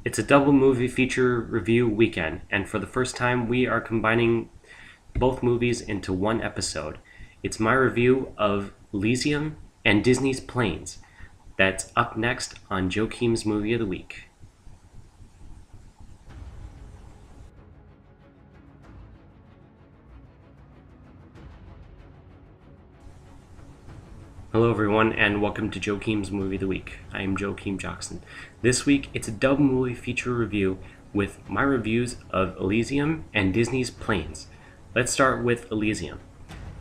It's a double movie feature review weekend, and for the first time, we are combining both movies into one episode. It's my review of Elysium and Disney's Planes. That's up next on Joachim's Movie of the Week. Hello everyone and welcome to Joachim's Movie of the Week. I am Joachim Jackson. This week it's a double movie feature review with my reviews of Elysium and Disney's Planes. Let's start with Elysium.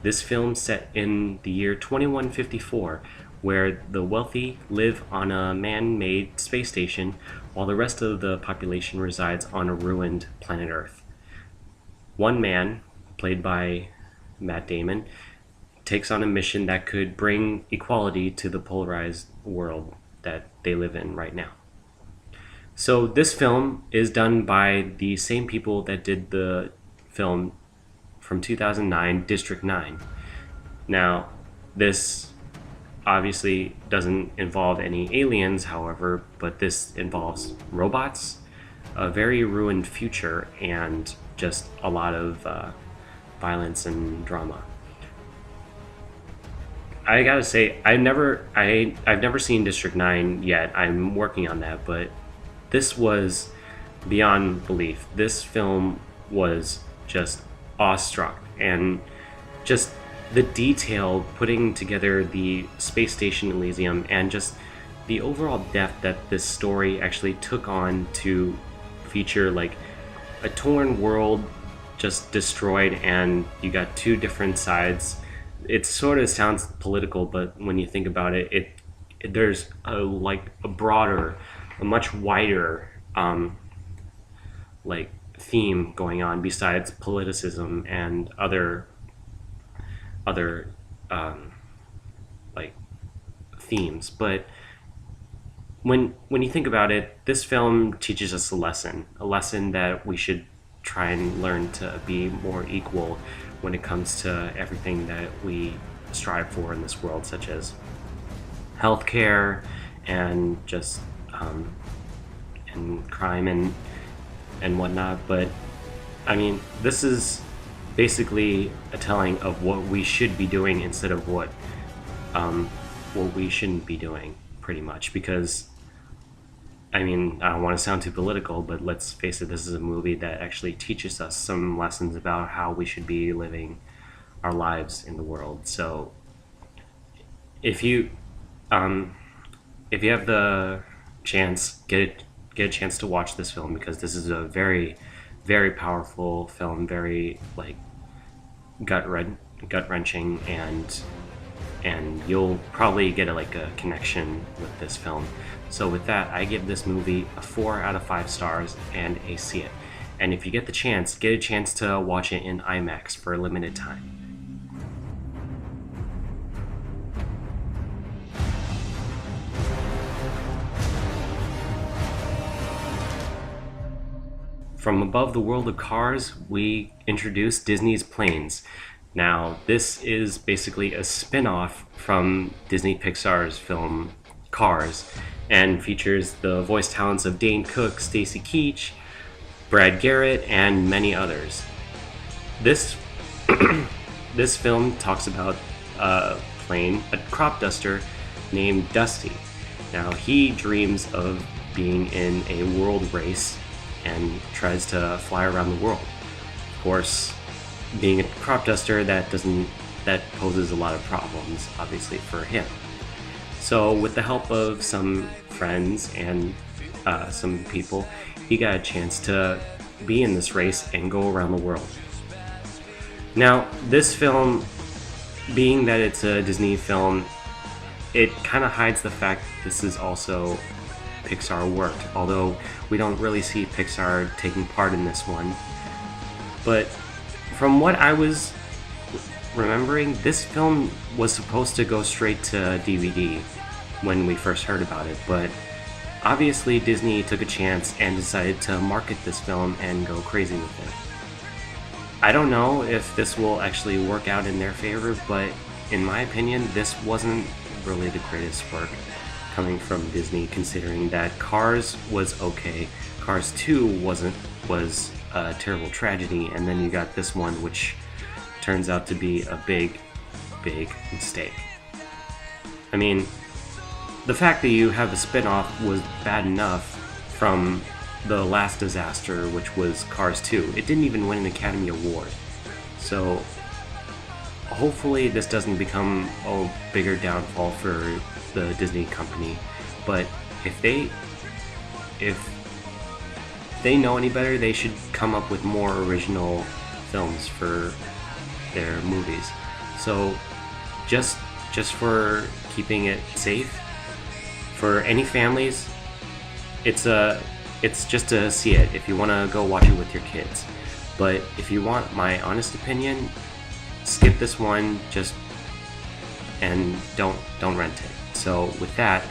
This film set in the year 2154 where the wealthy live on a man-made space station while the rest of the population resides on a ruined planet Earth. One man, played by Matt Damon, takes on a mission that could bring equality to the polarized world that they live in right now. So this film is done by the same people that did the film from 2009, District 9. Now, this obviously doesn't involve any aliens, however, but this involves robots, a very ruined future, and just a lot of violence and drama. I gotta say, I've never seen District 9 yet. I'm working on that, but this was beyond belief. This film was just awestruck, and just the detail putting together the space station Elysium and just the overall depth that this story actually took on to feature like a torn world just destroyed, and you got two different sides. It sort of sounds political, but when you think about it, there's a broader, a much wider theme going on besides politicism and other themes. But when you think about it, this film teaches us a lesson that we should try and learn to be more equal when it comes to everything that we strive for in this world, such as healthcare and just and crime and whatnot. But I mean, this is basically a telling of what we should be doing instead of what we shouldn't be doing, pretty much. Because I mean, I don't want to sound too political, but let's face it, this is a movie that actually teaches us some lessons about how we should be living our lives in the world. So if you have the chance, get a chance to watch this film, because this is a very, very powerful film, very gut wrenching, and you'll probably get a connection with this film. So with that, I give this movie a 4 out of 5 stars and a see it. And if you get a chance to watch it in IMAX for a limited time. From above the world of cars, we introduce Disney's Planes. Now, this is basically a spin-off from Disney Pixar's film Cars, and features the voice talents of Dane Cook, Stacy Keach, Brad Garrett, and many others. This this film talks about a crop duster named Dusty. Now, he dreams of being in a world race and tries to fly around the world. Of course, being a crop duster, that poses a lot of problems, obviously, for him. So with the help of some friends and some people, he got a chance to be in this race and go around the world. Now, this film, being that it's a Disney film, it kind of hides the fact that this is also Pixar work, although we don't really see Pixar taking part in this one. But from what I was remembering, this film was supposed to go straight to DVD when we first heard about it, but obviously Disney took a chance and decided to market this film and go crazy with it. I don't know if this will actually work out in their favor, but in my opinion, this wasn't really the greatest work, coming from Disney, considering that Cars was okay, Cars 2 was a terrible tragedy, and then you got this one, which turns out to be a big mistake. I mean, the fact that you have a spin-off was bad enough from the last disaster, which was Cars 2. It didn't even win an Academy Award. So hopefully this doesn't become a bigger downfall for the Disney company. But if they know any better, they should come up with more original films for their movies. So just for keeping it safe for any families, it's just to see it if you want to go watch it with your kids. But if you want my honest opinion, skip this one and don't rent it. So with that,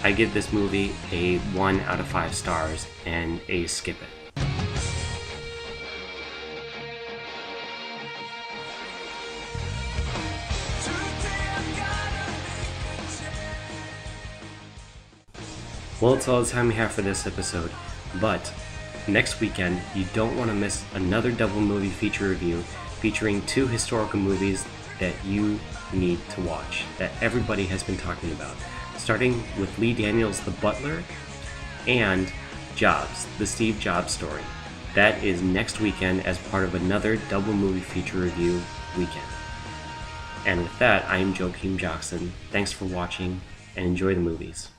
I give this movie a 1 out of 5 stars and a skip it. Well, it's all the time we have for this episode, but next weekend you don't want to miss another double movie feature review featuring 2 historical movies that you need to watch, that everybody has been talking about, starting with Lee Daniels' The Butler and Jobs, the Steve Jobs story. That is next weekend as part of another double movie feature review weekend. And with that, I am Joachim Jackson. Thanks for watching and enjoy the movies.